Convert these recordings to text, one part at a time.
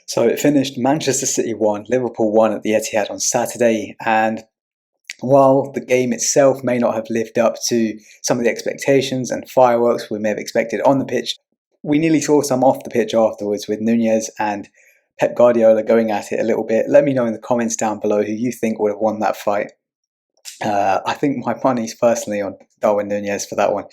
So it finished Manchester City 1, Liverpool 1 at the Etihad on Saturday, and while the game itself may not have lived up to some of the expectations and fireworks we may have expected on the pitch, we nearly saw some off the pitch afterwards with Nunez and Pep Guardiola going at it a little bit. Let me know in the comments down below who you think would have won that fight. I think my money's personally on Darwin Nunez for that one.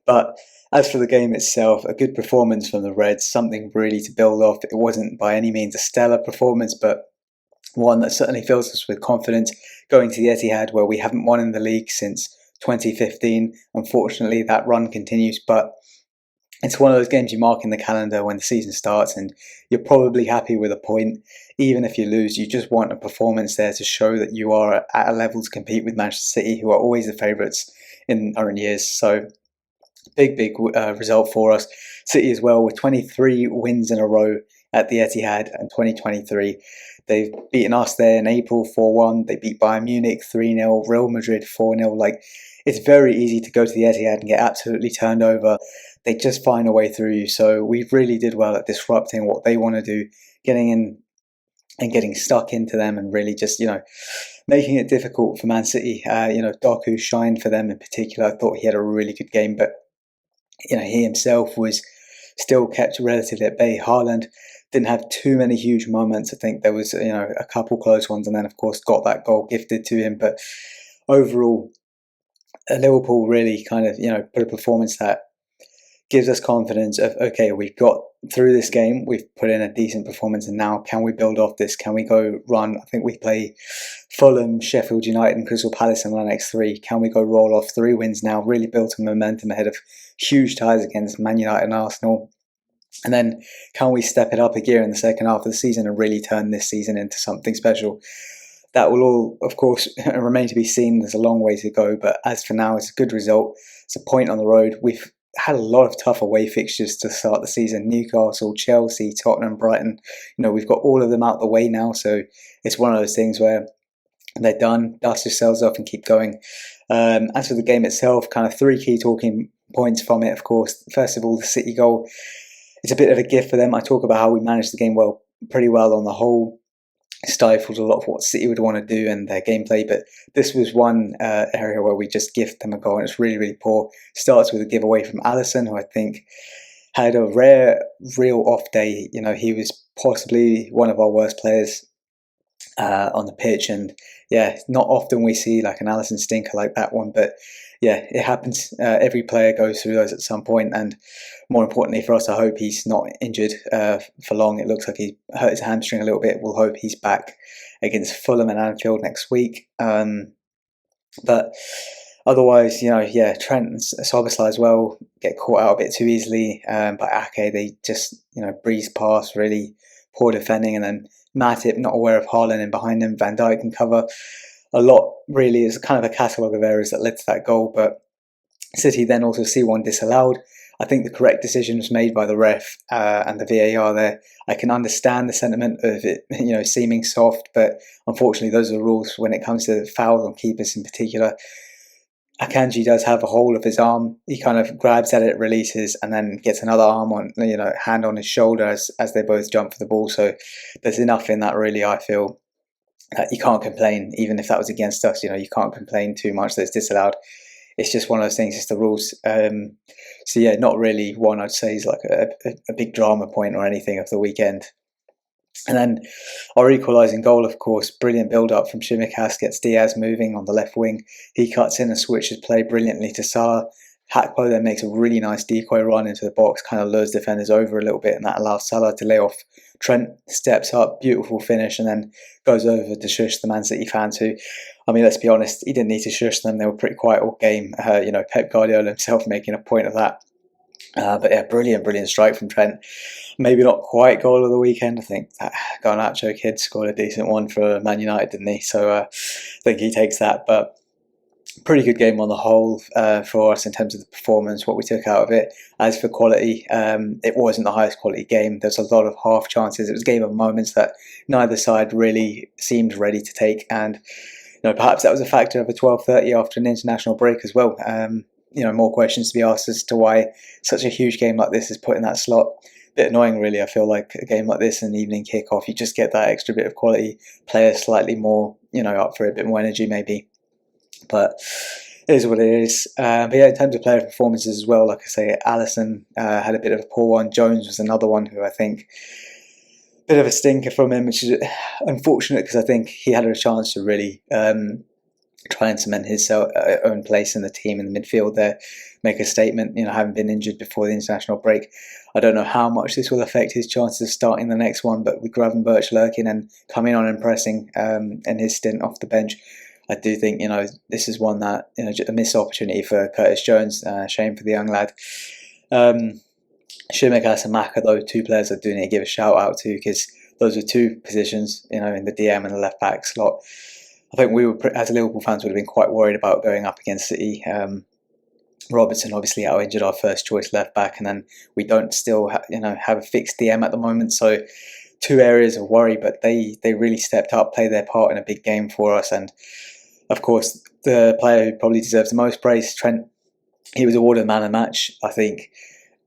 But as for the game itself, a good performance from the Reds, something really to build off. It wasn't by any means a stellar performance, but one that certainly fills us with confidence going to the Etihad, where we haven't won in the league since 2015. Unfortunately, that run continues, but it's one of those games you mark in the calendar when the season starts, and you're probably happy with a point. Even if you lose, you just want a performance there to show that you are at a level to compete with Manchester City, who are always the favourites in current years. So big result for us. City as well, with 23 wins in a row at the Etihad in 2023. They've beaten us there in April 4-1. They beat Bayern Munich 3-0, Real Madrid 4-0. Like, it's very easy to go to the Etihad and get absolutely turned over. They just find a way through you. So we really did well at disrupting what they want to do, getting in and getting stuck into them, and really just, making it difficult for Man City. Doku shined for them in particular. I thought he had a really good game, but he himself was still kept relatively at bay. Haaland didn't have too many huge moments. I think there was, a couple close ones, and then of course got that goal gifted to him. But overall, Liverpool really kind of, put a performance that gives us confidence of, okay, we've got through this game, we've put in a decent performance, and now can we build off this? Can we go run? I think we play Fulham, Sheffield United and Crystal Palace in the next 3. Can we go roll off 3 wins now? Really built some momentum ahead of huge ties against Man United and Arsenal. And then can we step it up a gear in the second half of the season and really turn this season into something special? That will all, of course, remain to be seen. There's a long way to go, but as for now, it's a good result. It's a point on the road. We've had a lot of tough away fixtures to start the season. Newcastle, Chelsea, Tottenham, Brighton. We've got all of them out the way now, so it's one of those things where they're done, dust yourselves off and keep going. As for the game itself, kind of 3 key talking points from it, of course. First of all, the City goal. It's a bit of a gift for them. I talk about how we managed the game pretty well on the whole. Stifled a lot of what City would want to do and their gameplay, but this was one area where we just gift them a goal, and it's really poor. Starts with a giveaway from Alisson, who I think had a real off day. He was possibly one of our worst players on the pitch, and not often we see like an Alisson stinker like that one, but it happens. Every player goes through those at some point, and more importantly for us, I hope he's not injured for long. It looks like he hurt his hamstring a little bit. We'll hope he's back against Fulham and Anfield next week. But otherwise, Trent and Szoboszlai as well get caught out a bit too easily by Ake. They just, breeze past, really poor defending, and then Matip not aware of Haaland in behind him. Van Dijk can cover a lot. Really, is kind of a catalogue of errors that led to that goal, but City then also see one disallowed. I think the correct decision was made by the ref and the VAR there. I can understand the sentiment of it, seeming soft, but unfortunately those are the rules when it comes to fouls on keepers in particular. Akanji does have a hold of his arm. He kind of grabs at it, releases, and then gets another arm on, hand on his shoulder as they both jump for the ball. So there's enough in that, really, I feel, that you can't complain. Even if that was against us, you can't complain too much that it's disallowed. It's just one of those things, it's the rules. Not really one I'd say is like a big drama point or anything of the weekend. And then our equalising goal, of course, brilliant build-up from Tsimikas, gets Diaz moving on the left wing. He cuts in and switches play brilliantly to Salah. Hakpo then makes a really nice decoy run into the box, kind of lures defenders over a little bit, and that allows Salah to lay off Trent. Steps up, beautiful finish, and then goes over to shush the Man City fans who, let's be honest, he didn't need to shush them. They were pretty quiet all game. Pep Guardiola himself making a point of that. Brilliant strike from Trent. Maybe not quite goal of the weekend. I think that Garnacho kid scored a decent one for Man United, didn't he? So I think he takes that. But pretty good game on the whole for us in terms of the performance, what we took out of it. As for quality, it wasn't the highest quality game. There's a lot of half chances. It was a game of moments that neither side really seemed ready to take. And perhaps that was a factor of a 12:30 after an international break as well. More questions to be asked as to why such a huge game like this is put in that slot. bit annoying really. I feel like a game like this, an evening kickoff, you just get that extra bit of quality, players slightly more, up for a bit more energy maybe. But it is what it is. But yeah, in terms of player performances as well, like I say, Alisson had a bit of a poor one. Jones was another one who I think bit of a stinker from him, which is unfortunate because I think he had a chance to really try and cement his own place in the team in the midfield there, make a statement, having been injured before the international break. I don't know how much this will affect his chances of starting the next one, but with Gravenberch lurking and coming on and pressing in his stint off the bench, I do think, this is one that, a missed opportunity for Curtis Jones. Shame for the young lad. Shoemaker and Maka, though, two players I do need to give a shout out to, because those were two positions, in the DM and the left back slot. I think we were, as Liverpool fans, would have been quite worried about going up against City. Robertson obviously out injured, our first choice left back, and then we don't still have a fixed DM at the moment. So two areas of worry, but they really stepped up, played their part in a big game for us. And of course, the player who probably deserves the most praise, Trent, he was awarded man of the match. I think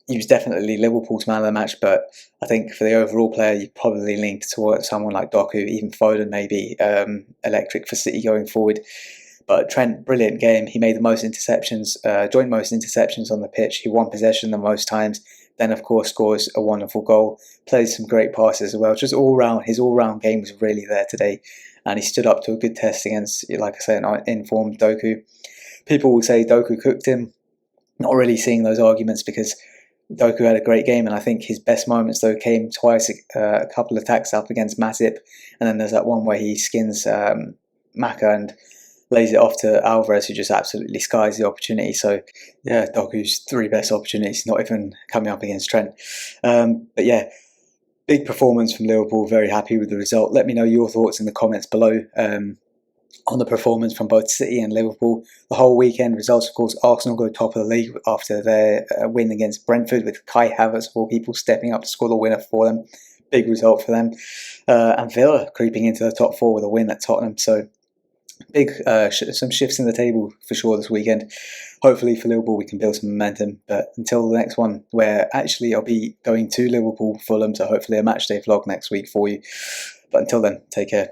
he was definitely Liverpool's man of the match, but I think for the overall player, you probably lean towards someone like Doku, even Foden maybe, electric for City going forward. But Trent, brilliant game. He made the most interceptions, joint most interceptions on the pitch. He won possession the most times. Then, of course, scores a wonderful goal. Plays some great passes as well. Just his all-round game was really there today. And he stood up to a good test against, like I said, an informed Doku. People will say Doku cooked him. Not really seeing those arguments, because Doku had a great game, and I think his best moments though came twice, a couple of attacks up against Matip, and then there's that one where he skins Maka and lays it off to Alvarez, who just absolutely skies the opportunity. So yeah, Doku's three best opportunities, not even coming up against Trent. But yeah, big performance from Liverpool, very happy with the result. Let me know your thoughts in the comments below on the performance from both City and Liverpool. The whole weekend results, of course, Arsenal go top of the league after their win against Brentford, with Kai Havertz, of all people, stepping up to score the winner for them. Big result for them. And Villa creeping into the top four with a win at Tottenham. So big some shifts in the table for sure this weekend. Hopefully for Liverpool we can build some momentum. But until the next one, where actually I'll be going to Liverpool, Fulham, so hopefully a matchday vlog next week for you. But until then, take care.